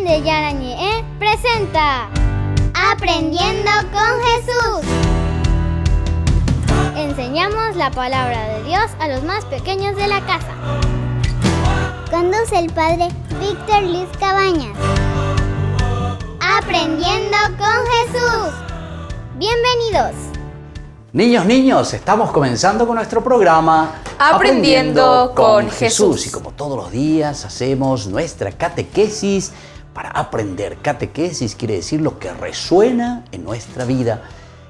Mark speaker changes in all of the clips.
Speaker 1: de Yarañé presenta Aprendiendo con Jesús. Enseñamos la palabra de Dios a los más pequeños de la casa. Conduce el padre Víctor Luis Cabañas. Aprendiendo con Jesús. Bienvenidos.
Speaker 2: Niños, estamos comenzando con nuestro programa
Speaker 3: Aprendiendo con Jesús.
Speaker 2: Y como todos los días hacemos nuestra catequesis para aprender. Catequesis quiere decir lo que resuena en nuestra vida.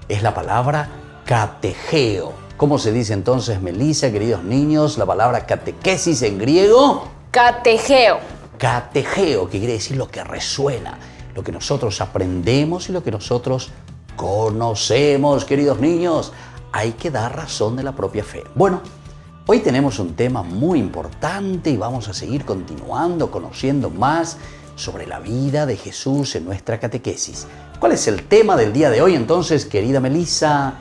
Speaker 2: Es la palabra categeo. ¿Cómo se dice entonces, Melissa, queridos niños, la palabra catequesis en griego?
Speaker 3: Categeo.
Speaker 2: Categeo, que quiere decir lo que resuena, lo que nosotros aprendemos y lo que nosotros conocemos, queridos niños. Hay que dar razón de la propia fe. Bueno, hoy tenemos un tema muy importante y vamos a seguir continuando, conociendo más sobre la vida de Jesús en nuestra catequesis. ¿Cuál es el tema del día de hoy entonces, querida Melissa?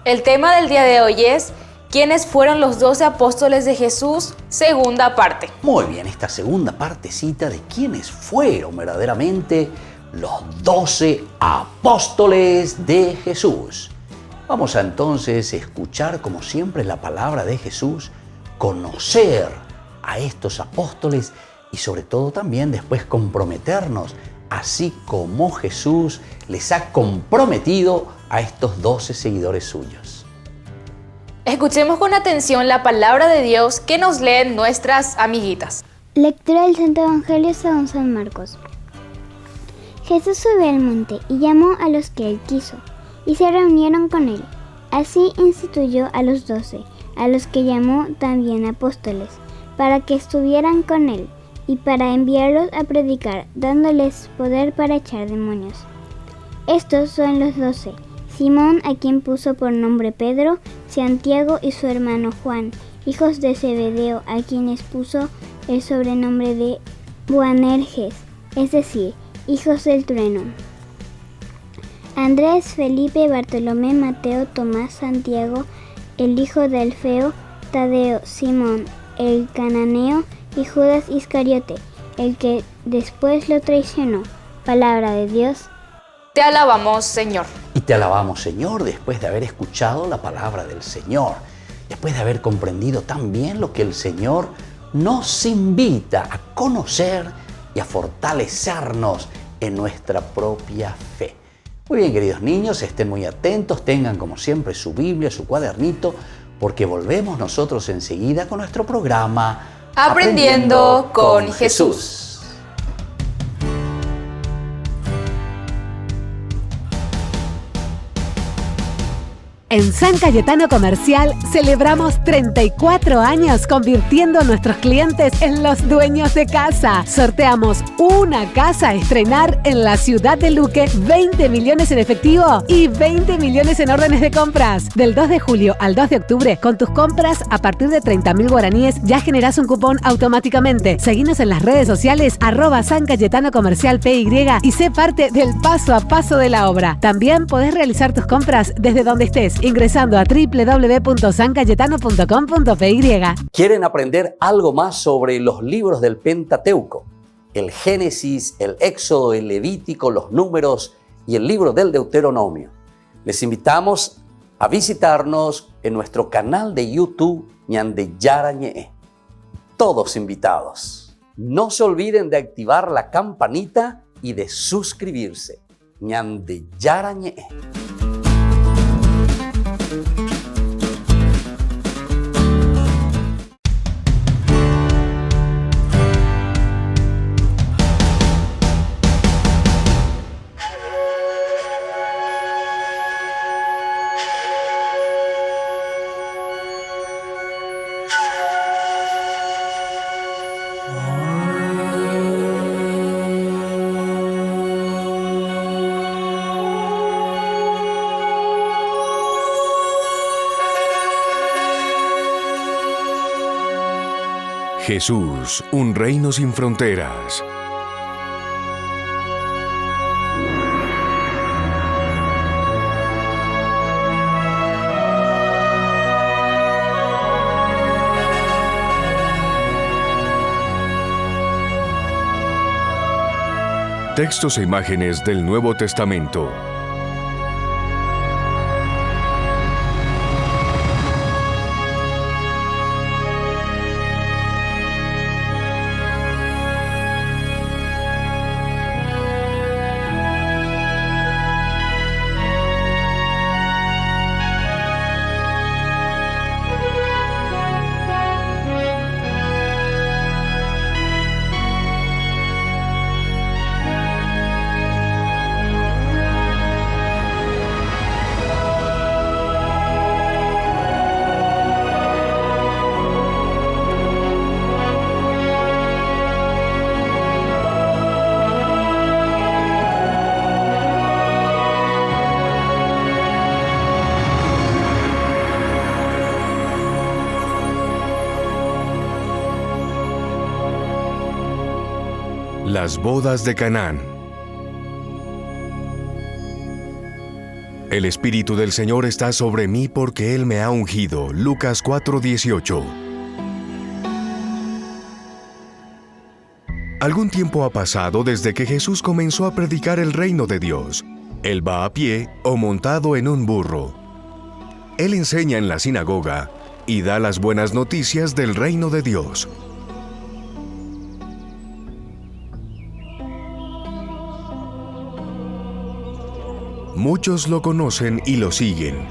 Speaker 3: El tema del día de hoy es ¿quiénes fueron los 12 apóstoles de Jesús? Segunda parte.
Speaker 2: Muy bien, esta segunda partecita de quiénes fueron verdaderamente los 12 apóstoles de Jesús. Vamos a entonces escuchar como siempre la palabra de Jesús, conocer a estos apóstoles y sobre todo también después comprometernos, así como Jesús les ha comprometido a estos 12 seguidores suyos.
Speaker 3: Escuchemos con atención la palabra de Dios que nos leen nuestras amiguitas.
Speaker 1: Lectura del Santo Evangelio según San Marcos. Jesús subió al monte y llamó a los que él quiso, y se reunieron con él. Así instituyó a los 12, a los que llamó también apóstoles, para que estuvieran con él, y para enviarlos a predicar, dándoles poder para echar demonios. Estos son los 12, Simón, a quien puso por nombre Pedro, Santiago y su hermano Juan, hijos de Zebedeo, a quienes puso el sobrenombre de Boanerges, es decir, hijos del trueno. Andrés, Felipe, Bartolomé, Mateo, Tomás, Santiago, el hijo de Alfeo, Tadeo, Simón, el cananeo y Judas Iscariote, el que después lo traicionó. Palabra de Dios.
Speaker 3: Te alabamos, Señor.
Speaker 2: Y te alabamos, Señor, después de haber escuchado la palabra del Señor, después de haber comprendido también lo que el Señor nos invita a conocer y a fortalecernos en nuestra propia fe. Muy bien, queridos niños, estén muy atentos, tengan como siempre su Biblia, su cuadernito, porque volvemos nosotros enseguida con nuestro programa
Speaker 3: Aprendiendo con Jesús.
Speaker 4: En San Cayetano Comercial celebramos 34 años convirtiendo a nuestros clientes en los dueños de casa. Sorteamos una casa a estrenar en la ciudad de Luque, 20 millones en efectivo y 20 millones en órdenes de compras. Del 2 de julio al 2 de octubre, con tus compras a partir de 30.000 guaraníes ya generás un cupón automáticamente. Seguinos en las redes sociales @San Cayetano Comercial PY y sé parte del paso a paso de la obra. También podés realizar tus compras desde donde estés, ingresando a www.sancayetano.com.py.
Speaker 2: ¿Quieren aprender algo más sobre los libros del Pentateuco? El Génesis, el Éxodo, el Levítico, los Números y el libro del Deuteronomio. Les invitamos a visitarnos en nuestro canal de YouTube Ñande Yarañé. Todos invitados. No se olviden de activar la campanita y de suscribirse. Ñande Yarañé.
Speaker 5: Jesús, un reino sin fronteras. Textos e imágenes del Nuevo Testamento. Las bodas de Canaán. El Espíritu del Señor está sobre mí porque Él me ha ungido. Lucas 4:18. Algún tiempo ha pasado desde que Jesús comenzó a predicar el reino de Dios. Él va a pie o montado en un burro. Él enseña en la sinagoga y da las buenas noticias del reino de Dios. Muchos lo conocen y lo siguen.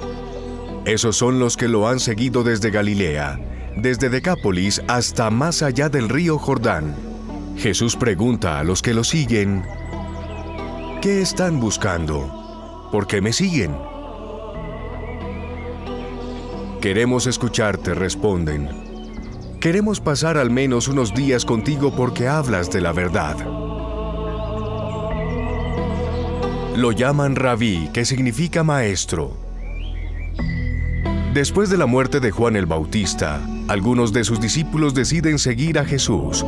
Speaker 5: Esos son los que lo han seguido desde Galilea, desde Decápolis hasta más allá del río Jordán. Jesús pregunta a los que lo siguen, ¿qué están buscando? ¿Por qué me siguen? Queremos escucharte, responden. Queremos pasar al menos unos días contigo porque hablas de la verdad. Lo llaman Rabí, que significa maestro. Después de la muerte de Juan el Bautista, algunos de sus discípulos deciden seguir a Jesús.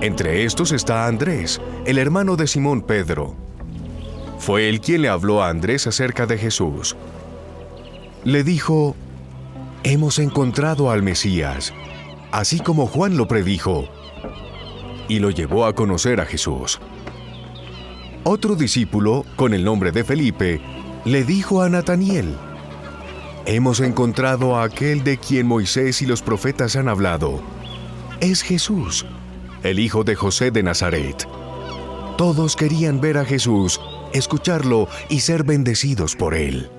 Speaker 5: Entre estos está Andrés, el hermano de Simón Pedro. Fue él quien le habló a Andrés acerca de Jesús. Le dijo, «Hemos encontrado al Mesías», así como Juan lo predijo, y lo llevó a conocer a Jesús. Otro discípulo, con el nombre de Felipe, le dijo a Nataniel, «Hemos encontrado a aquel de quien Moisés y los profetas han hablado. Es Jesús, el hijo de José de Nazaret». Todos querían ver a Jesús, escucharlo y ser bendecidos por él.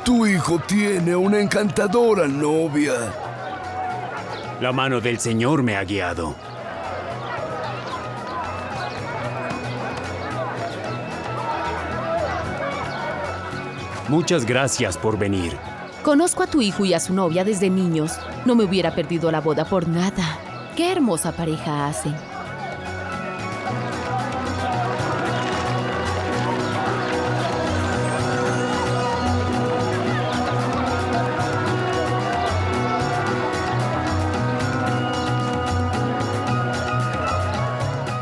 Speaker 6: Tu hijo tiene una encantadora novia.
Speaker 7: La mano del Señor me ha guiado. Muchas gracias por venir.
Speaker 8: Conozco a tu hijo y a su novia desde niños. No me hubiera perdido la boda por nada. Qué hermosa pareja hacen.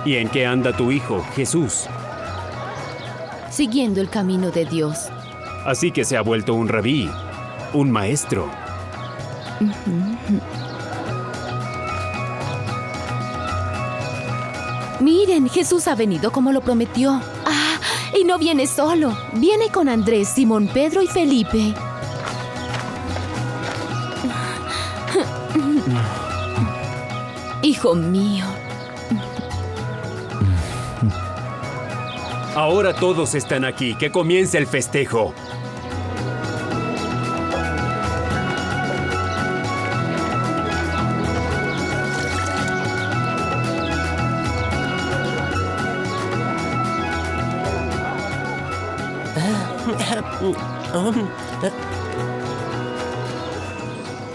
Speaker 7: ¿Y en qué anda tu hijo, Jesús?
Speaker 8: Siguiendo el camino de Dios.
Speaker 7: Así que se ha vuelto un rabí, un maestro.
Speaker 8: Miren, Jesús ha venido como lo prometió. Ah, y no viene solo. Viene con Andrés, Simón, Pedro y Felipe. Hijo mío.
Speaker 7: Ahora todos están aquí. Que comience el festejo.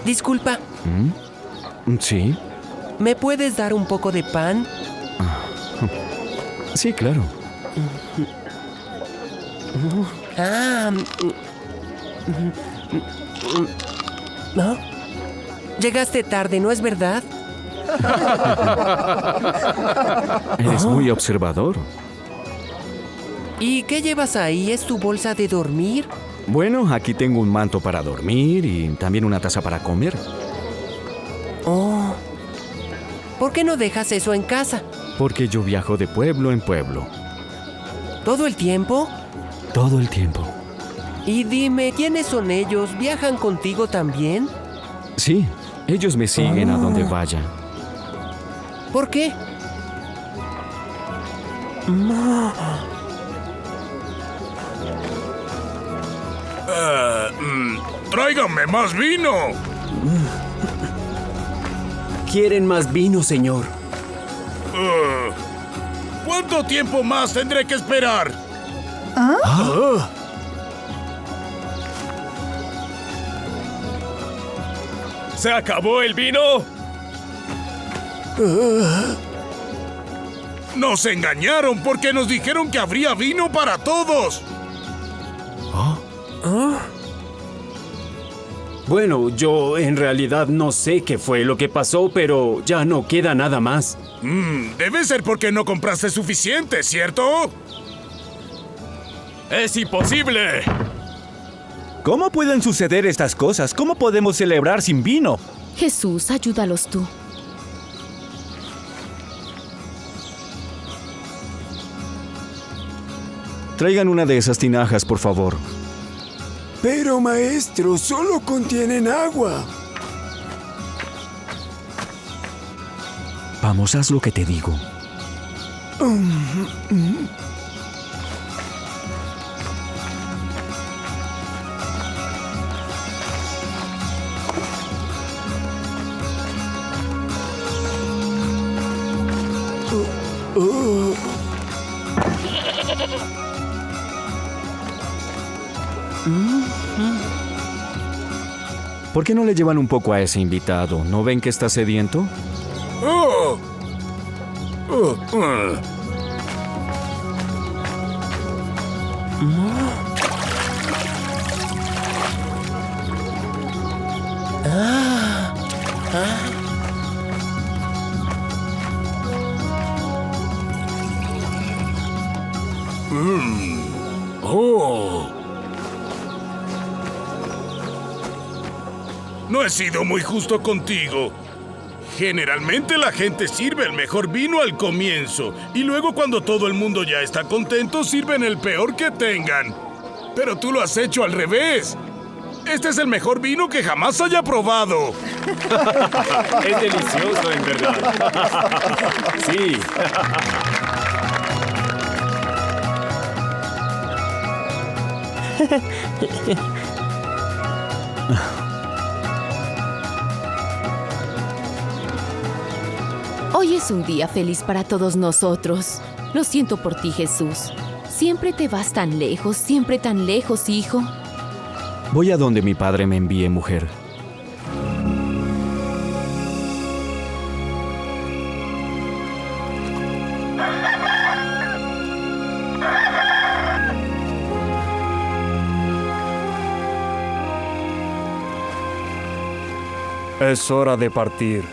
Speaker 9: Disculpa,
Speaker 10: ¿Sí?
Speaker 9: ¿me puedes dar un poco de pan?
Speaker 10: Sí, claro.
Speaker 9: ¿No? Llegaste tarde, ¿no es verdad?
Speaker 10: Eres muy observador.
Speaker 9: ¿Y qué llevas ahí? ¿Es tu bolsa de dormir?
Speaker 10: Bueno, aquí tengo un manto para dormir y también una taza para comer.
Speaker 9: Oh. ¿Por qué no dejas eso en casa?
Speaker 10: Porque yo viajo de pueblo en pueblo.
Speaker 9: ¿Todo el tiempo?
Speaker 10: Todo el tiempo.
Speaker 9: Y dime, ¿quiénes son ellos? ¿Viajan contigo también?
Speaker 10: Sí, ellos me siguen a donde vaya.
Speaker 9: ¿Por qué?
Speaker 6: ¡Tráiganme más vino!
Speaker 7: ¿Quieren más vino, señor?
Speaker 6: ¿Cuánto tiempo más tendré que esperar?
Speaker 7: ¿Se acabó el vino?
Speaker 6: Nos engañaron porque nos dijeron que habría vino para todos.
Speaker 7: Bueno, yo en realidad no sé qué fue lo que pasó, pero ya no queda nada más.
Speaker 6: Debe ser porque no compraste suficiente, ¿cierto?
Speaker 7: ¡Es imposible!
Speaker 11: ¿Cómo pueden suceder estas cosas? ¿Cómo podemos celebrar sin vino?
Speaker 8: Jesús, ayúdalos tú.
Speaker 10: Traigan una de esas tinajas, por favor.
Speaker 6: Pero, maestro, solo contienen agua.
Speaker 10: Vamos, haz lo que te digo. ¿Por qué no le llevan un poco a ese invitado? ¿No ven que está sediento?
Speaker 6: No he sido muy justo contigo. Generalmente la gente sirve el mejor vino al comienzo y luego cuando todo el mundo ya está contento sirven el peor que tengan. Pero tú lo has hecho al revés. Este es el mejor vino que jamás haya probado.
Speaker 7: Es delicioso, en verdad. Sí.
Speaker 8: Hoy es un día feliz para todos nosotros. Lo siento por ti, Jesús. Siempre te vas tan lejos, hijo.
Speaker 10: Voy a donde mi padre me envíe, mujer.
Speaker 12: Es hora de partir.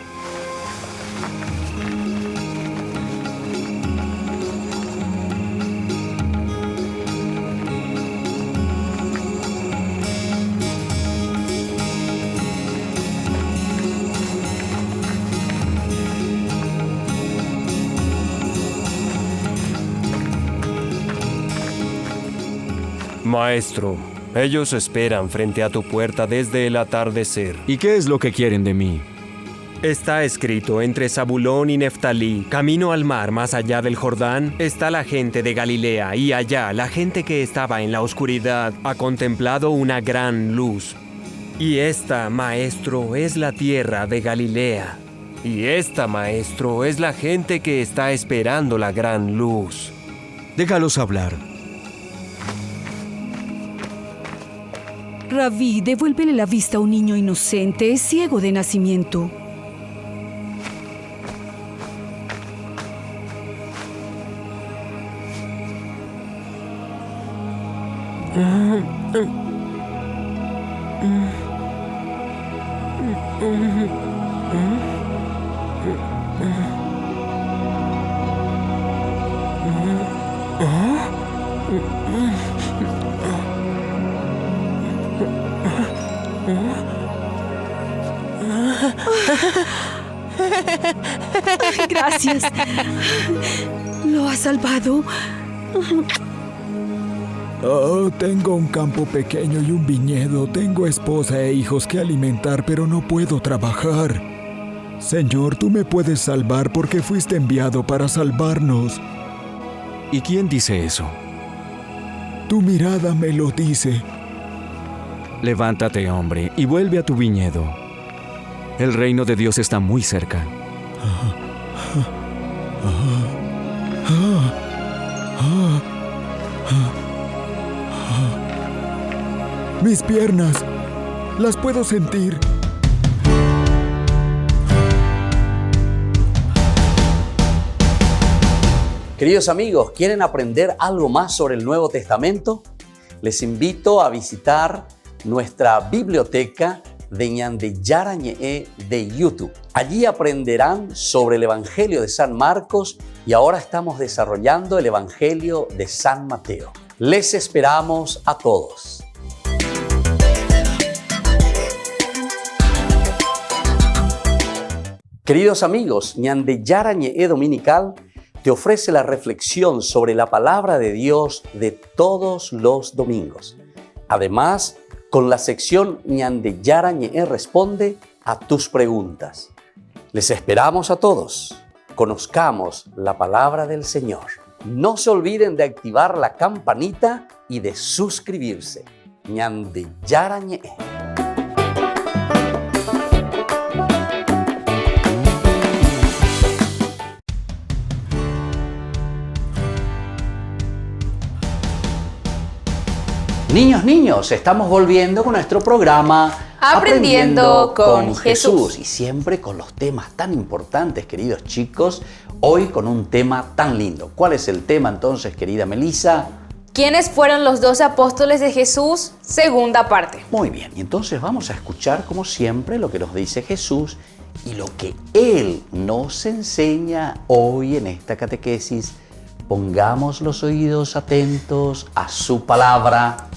Speaker 12: Maestro, ellos esperan frente a tu puerta desde el atardecer.
Speaker 10: ¿Y qué es lo que quieren de mí?
Speaker 12: Está escrito: entre Zabulón y Neftalí, camino al mar más allá del Jordán, está la gente de Galilea, y allá la gente que estaba en la oscuridad ha contemplado una gran luz. Y esta, maestro, es la tierra de Galilea. Y esta, maestro, es la gente que está esperando la gran luz.
Speaker 10: Déjalos hablar.
Speaker 13: Rabí, devuélvele la vista a un niño inocente, es ciego de nacimiento. Gracias. ¿Lo has salvado?
Speaker 14: Oh, tengo un campo pequeño y un viñedo. Tengo esposa e hijos que alimentar, pero no puedo trabajar. Señor, tú me puedes salvar porque fuiste enviado para salvarnos.
Speaker 10: ¿Y quién dice eso?
Speaker 14: Tu mirada me lo dice.
Speaker 10: Levántate, hombre, y vuelve a tu viñedo. El reino de Dios está muy cerca.
Speaker 14: Mis piernas, las puedo sentir.
Speaker 2: Queridos amigos, ¿quieren aprender algo más sobre el Nuevo Testamento? Les invito a visitar nuestra biblioteca de Ñande Yarañe de YouTube. Allí aprenderán sobre el Evangelio de San Marcos y ahora estamos desarrollando el Evangelio de San Mateo. Les esperamos a todos. Queridos amigos, Ñande Yarañe Dominical te ofrece la reflexión sobre la palabra de Dios de todos los domingos. Además, con la sección Ñande Yarañe responde a tus preguntas. Les esperamos a todos. Conozcamos la palabra del Señor. No se olviden de activar la campanita y de suscribirse. Ñande Yarañe. Niños, estamos volviendo con nuestro programa
Speaker 3: Aprendiendo con Jesús.
Speaker 2: Y siempre con los temas tan importantes, queridos chicos. Hoy con un tema tan lindo. ¿Cuál es el tema entonces, querida Melissa?
Speaker 3: ¿Quiénes fueron los 12 apóstoles de Jesús? Segunda parte.
Speaker 2: Muy bien, y entonces vamos a escuchar como siempre lo que nos dice Jesús y lo que Él nos enseña hoy en esta catequesis. Pongamos los oídos atentos a su palabra.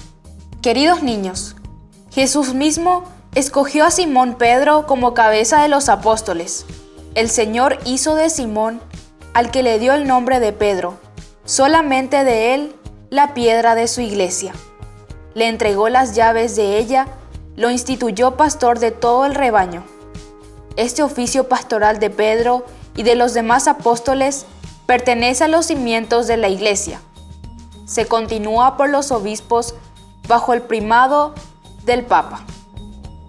Speaker 3: Queridos niños, Jesús mismo escogió a Simón Pedro como cabeza de los apóstoles. El Señor hizo de Simón, al que le dio el nombre de Pedro, solamente de él, la piedra de su iglesia. Le entregó las llaves de ella, lo instituyó pastor de todo el rebaño. Este oficio pastoral de Pedro y de los demás apóstoles pertenece a los cimientos de la iglesia. Se continúa por los obispos bajo el primado del Papa.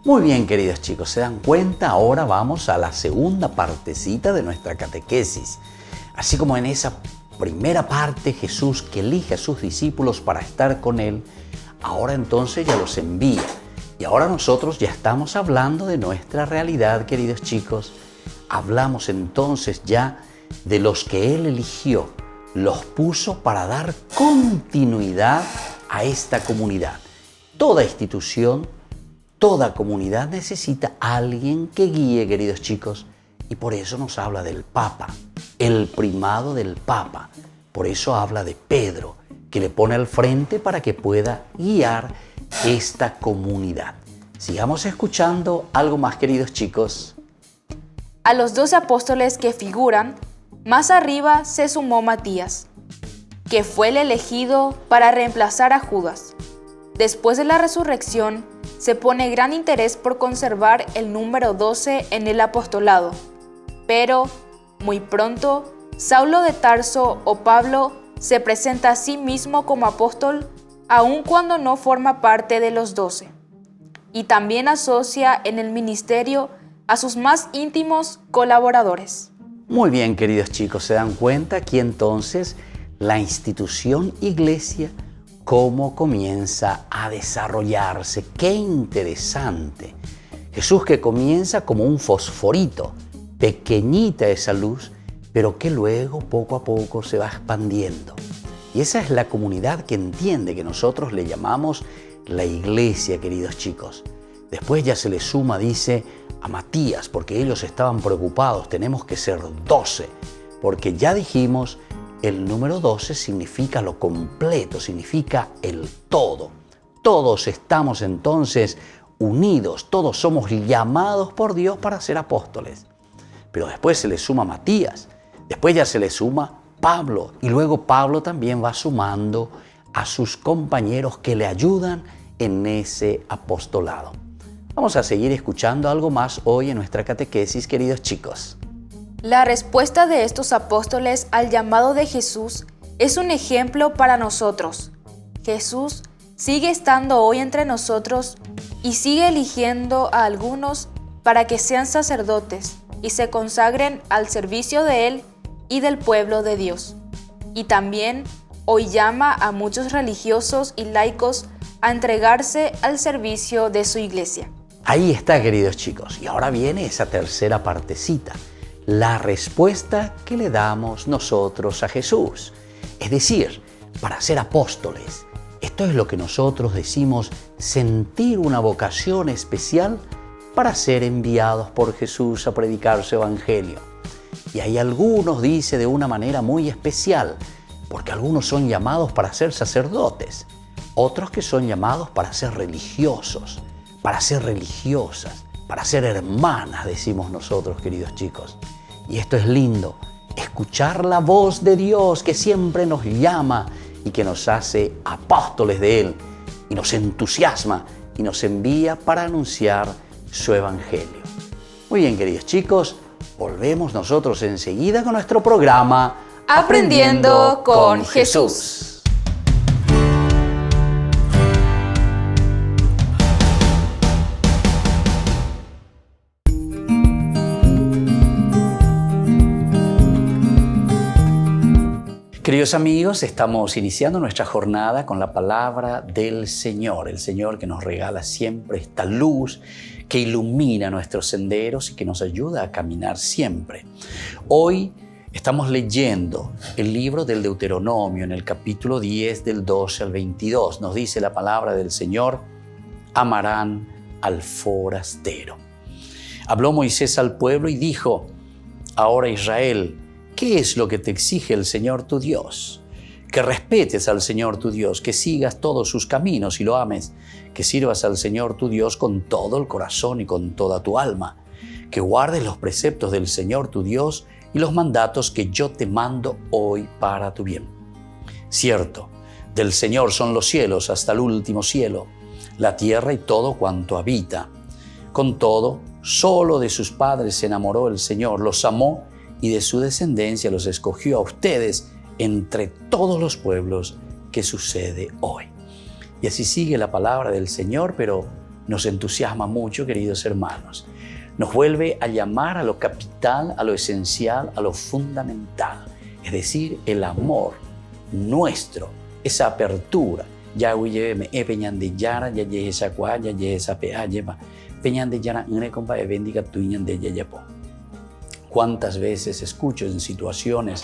Speaker 2: Muy bien, queridos chicos, ¿se dan cuenta? Ahora vamos a la segunda partecita de nuestra catequesis. Así como en esa primera parte Jesús que elige a sus discípulos para estar con Él, ahora entonces ya los envía. Y ahora nosotros ya estamos hablando de nuestra realidad, queridos chicos. Hablamos entonces ya de los que Él eligió, los puso para dar continuidad a esta comunidad. Toda institución, toda comunidad necesita a alguien que guíe, queridos chicos, y por eso nos habla del Papa, el primado del Papa. Por eso habla de Pedro, que le pone al frente para que pueda guiar esta comunidad. Sigamos escuchando algo más, queridos chicos.
Speaker 3: A los 12 apóstoles que figuran, más arriba se sumó Matías, que fue el elegido para reemplazar a Judas. Después de la resurrección, se pone gran interés por conservar el número 12 en el apostolado. Pero, muy pronto, Saulo de Tarso o Pablo se presenta a sí mismo como apóstol, aun cuando no forma parte de los 12. Y también asocia en el ministerio a sus más íntimos colaboradores.
Speaker 2: Muy bien, queridos chicos, ¿se dan cuenta aquí entonces la institución iglesia cómo comienza a desarrollarse? ¡Qué interesante! Jesús que comienza como un fosforito, pequeñita esa luz, pero que luego poco a poco se va expandiendo. Y esa es la comunidad que entiende, que nosotros le llamamos la iglesia, queridos chicos. Después ya se le suma, dice, a Matías, porque ellos estaban preocupados. Tenemos que ser 12, porque ya dijimos, el número 12 significa lo completo, significa el todo. Todos estamos entonces unidos, todos somos llamados por Dios para ser apóstoles. Pero después se le suma Matías, después ya se le suma Pablo, y luego Pablo también va sumando a sus compañeros que le ayudan en ese apostolado. Vamos a seguir escuchando algo más hoy en nuestra catequesis, queridos chicos.
Speaker 3: La respuesta de estos apóstoles al llamado de Jesús es un ejemplo para nosotros. Jesús sigue estando hoy entre nosotros y sigue eligiendo a algunos para que sean sacerdotes y se consagren al servicio de Él y del pueblo de Dios. Y también hoy llama a muchos religiosos y laicos a entregarse al servicio de su iglesia.
Speaker 2: Ahí está, queridos chicos. Y ahora viene esa tercera partecita, la respuesta que le damos nosotros a Jesús. Es decir, para ser apóstoles. Esto es lo que nosotros decimos sentir una vocación especial para ser enviados por Jesús a predicar su evangelio. Y hay algunos, dice, de una manera muy especial, porque algunos son llamados para ser sacerdotes, otros que son llamados para ser religiosos, para ser religiosas, para ser hermanas, decimos nosotros, queridos chicos. Y esto es lindo, escuchar la voz de Dios que siempre nos llama y que nos hace apóstoles de Él, y nos entusiasma y nos envía para anunciar su evangelio. Muy bien, queridos chicos, volvemos nosotros enseguida con nuestro programa
Speaker 3: Aprendiendo con Jesús.
Speaker 2: Queridos amigos, estamos iniciando nuestra jornada con la palabra del Señor, el Señor que nos regala siempre esta luz que ilumina nuestros senderos y que nos ayuda a caminar siempre. Hoy estamos leyendo el libro del Deuteronomio en el capítulo 10 del 12 al 22. Nos dice la palabra del Señor: amarán al forastero. Habló Moisés al pueblo y dijo: ahora Israel, ¿qué es lo que te exige el Señor tu Dios? Que respetes al Señor tu Dios, que sigas todos sus caminos y lo ames, que sirvas al Señor tu Dios con todo el corazón y con toda tu alma, que guardes los preceptos del Señor tu Dios y los mandatos que yo te mando hoy para tu bien. Cierto, del Señor son los cielos hasta el último cielo, la tierra y todo cuanto habita. Con todo, solo de sus padres se enamoró el Señor, los amó y de su descendencia los escogió a ustedes entre todos los pueblos que sucede hoy. Y así sigue la palabra del Señor, pero nos entusiasma mucho, queridos hermanos. Nos vuelve a llamar a lo capital, a lo esencial, a lo fundamental, es decir, el amor nuestro, esa apertura. Ya me peñan de yara, ya ye esa cua, ya ye esa pea, lleva peñan de yara, une compa bendiga tuñan de yayapo. Cuántas veces escucho en situaciones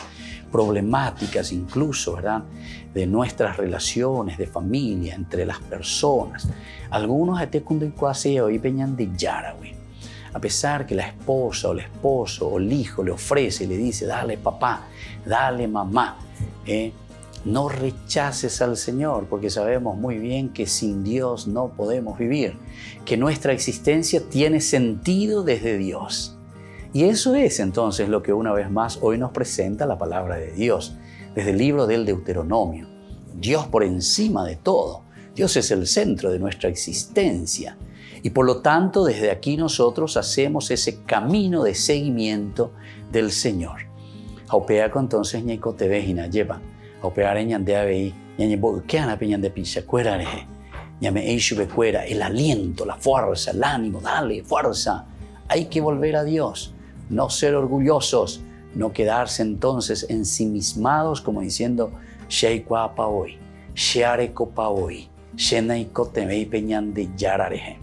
Speaker 2: problemáticas incluso, ¿verdad?, de nuestras relaciones de familia, entre las personas. Algunos a pesar que la esposa o el esposo o el hijo le ofrece y le dice: dale papá, dale mamá, no rechaces al Señor, porque sabemos muy bien que sin Dios no podemos vivir, que nuestra existencia tiene sentido desde Dios. Y eso es entonces lo que una vez más hoy nos presenta la palabra de Dios, desde el libro del Deuteronomio. Dios por encima de todo. Dios es el centro de nuestra existencia. Y por lo tanto, desde aquí nosotros hacemos ese camino de seguimiento del Señor. Haupeaco entonces ñeco te vejina lleva. Haupeare ñandea vei, ñañebo queana peñan de pichacuerareje. Ñame eishubecuera, el aliento, la fuerza, el ánimo, dale, fuerza. Hay que volver a Dios. No ser orgullosos, no quedarse entonces ensimismados como diciendo Sheikwa pa hoy, Sheareko pa hoy, Shenaiko temei peñan de yarareje.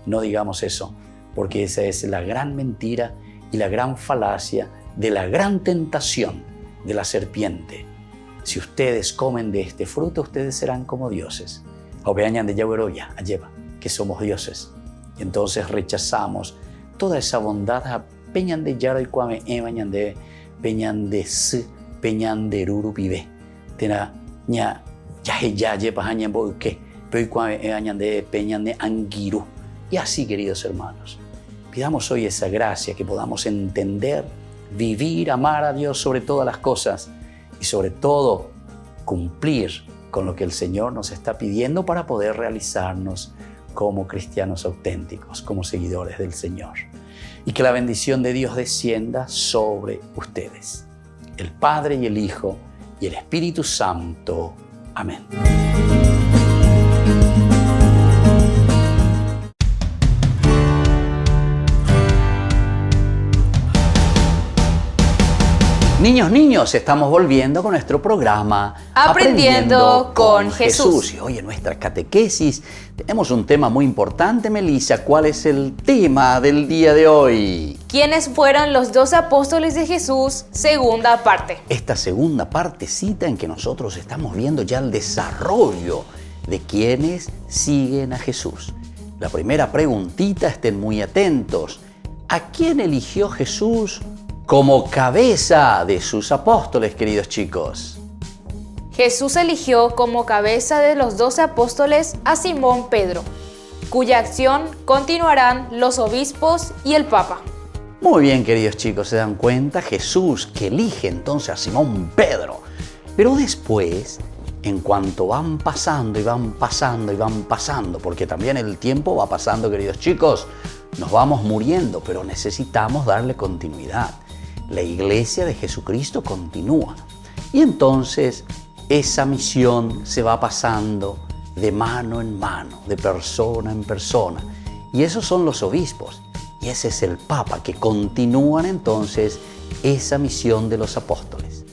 Speaker 2: No digamos eso, porque esa es la gran mentira y la gran falacia de la gran tentación de la serpiente. si ustedes comen de este fruto, ustedes serán como dioses. Obeañan de Yahueroya, Ayeva, que somos dioses. Y entonces rechazamos toda esa bondad. Peñan de Yaro y Cuame, Emañan de Peñan de S, Peñan de Ruru Pibe. Tena, ña, ya, yepa, añan boque, pero y Cuame, Añan de Peñan de Angiru. Y así, queridos hermanos, pidamos hoy esa gracia que podamos entender, vivir, amar a Dios sobre todas las cosas y sobre todo cumplir con lo que el Señor nos está pidiendo para poder realizarnos como cristianos auténticos, como seguidores del Señor. Y que la bendición de Dios descienda sobre ustedes, el Padre y el Hijo y el Espíritu Santo. Amén. Niños, estamos volviendo con nuestro programa
Speaker 3: Aprendiendo con Jesús.
Speaker 2: Y hoy en nuestra catequesis tenemos un tema muy importante, Melissa. ¿Cuál es el tema del día de hoy?
Speaker 3: ¿Quiénes fueron los 12 apóstoles de Jesús? Segunda parte.
Speaker 2: Esta segunda partecita en que nosotros estamos viendo ya el desarrollo de quienes siguen a Jesús. La primera preguntita, estén muy atentos. ¿A quién eligió Jesús como cabeza de sus apóstoles, queridos chicos?
Speaker 3: Jesús eligió como cabeza de los 12 apóstoles a Simón Pedro, cuya acción continuarán los obispos y el Papa.
Speaker 2: Muy bien, queridos chicos, se dan cuenta, Jesús que elige entonces a Simón Pedro. Pero después, en cuanto van pasando y van pasando y van pasando, porque también el tiempo va pasando, queridos chicos, nos vamos muriendo, pero necesitamos darle continuidad. La iglesia de Jesucristo continúa. Y entonces esa misión se va pasando de mano en mano, de persona en persona. Y esos son los obispos. Y ese es el Papa, que continúan entonces esa misión de los apóstoles.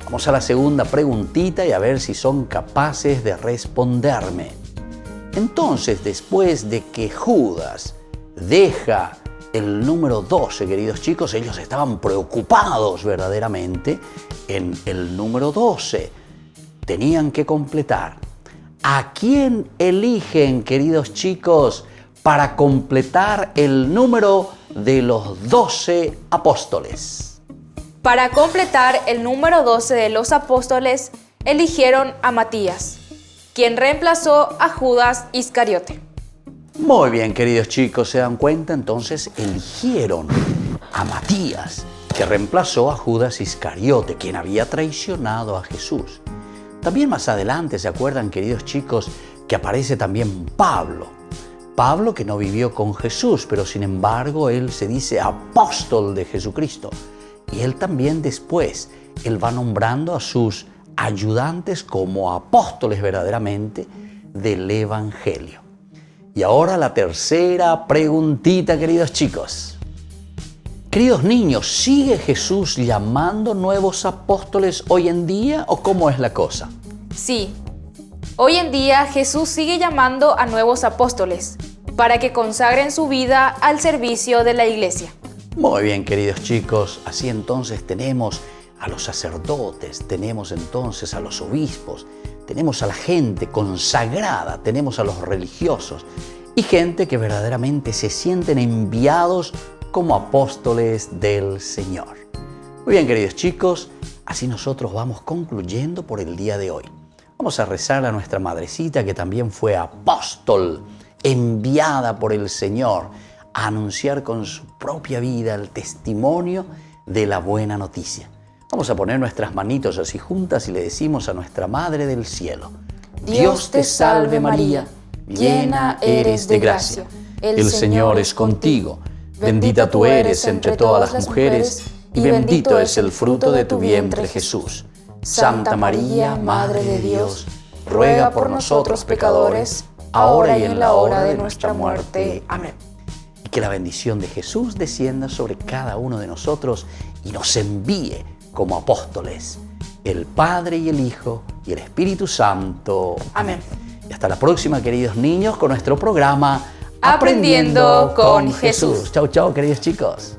Speaker 2: Vamos a la segunda preguntita y a ver si son capaces de responderme. Entonces, después de que Judas deja el número 12, queridos chicos, ellos estaban preocupados verdaderamente en el número 12. Tenían que completar. ¿A quién eligen, queridos chicos, para completar el número de los 12 apóstoles?
Speaker 3: Para completar el número 12 de los apóstoles, eligieron a Matías, quien reemplazó a Judas Iscariote.
Speaker 2: Muy bien, queridos chicos, se dan cuenta, entonces eligieron a Matías, que reemplazó a Judas Iscariote, quien había traicionado a Jesús. También más adelante, ¿se acuerdan, queridos chicos, que aparece también Pablo? Pablo, que no vivió con Jesús, pero sin embargo él se dice apóstol de Jesucristo. Y él también después, él va nombrando a sus ayudantes como apóstoles verdaderamente del Evangelio. Y ahora la tercera preguntita, queridos chicos. Queridos niños, ¿sigue Jesús llamando nuevos apóstoles hoy en día o cómo es la cosa?
Speaker 3: Sí, hoy en día Jesús sigue llamando a nuevos apóstoles para que consagren su vida al servicio de la iglesia.
Speaker 2: Muy bien, queridos chicos, así entonces tenemos a los sacerdotes, tenemos entonces a los obispos, tenemos a la gente consagrada, tenemos a los religiosos y gente que verdaderamente se sienten enviados como apóstoles del Señor. Muy bien, queridos chicos, así nosotros vamos concluyendo por el día de hoy. Vamos a rezar a nuestra madrecita que también fue apóstol, enviada por el Señor a anunciar con su propia vida el testimonio de la buena noticia. Vamos a poner nuestras manitos así juntas y le decimos a nuestra Madre del Cielo: Dios te salve María, llena eres de gracia. El Señor es contigo. Bendita tú eres entre todas las mujeres y bendito es el fruto de tu vientre, Jesús. Santa María, Madre de Dios, ruega por nosotros pecadores, ahora y en la hora de nuestra muerte. Amén. Y que la bendición de Jesús descienda sobre cada uno de nosotros y nos envíe como apóstoles, el Padre y el Hijo y el Espíritu Santo. Amén. Y hasta la próxima, queridos niños, con nuestro programa
Speaker 3: Aprendiendo con Jesús.
Speaker 2: Chau, chau, queridos chicos.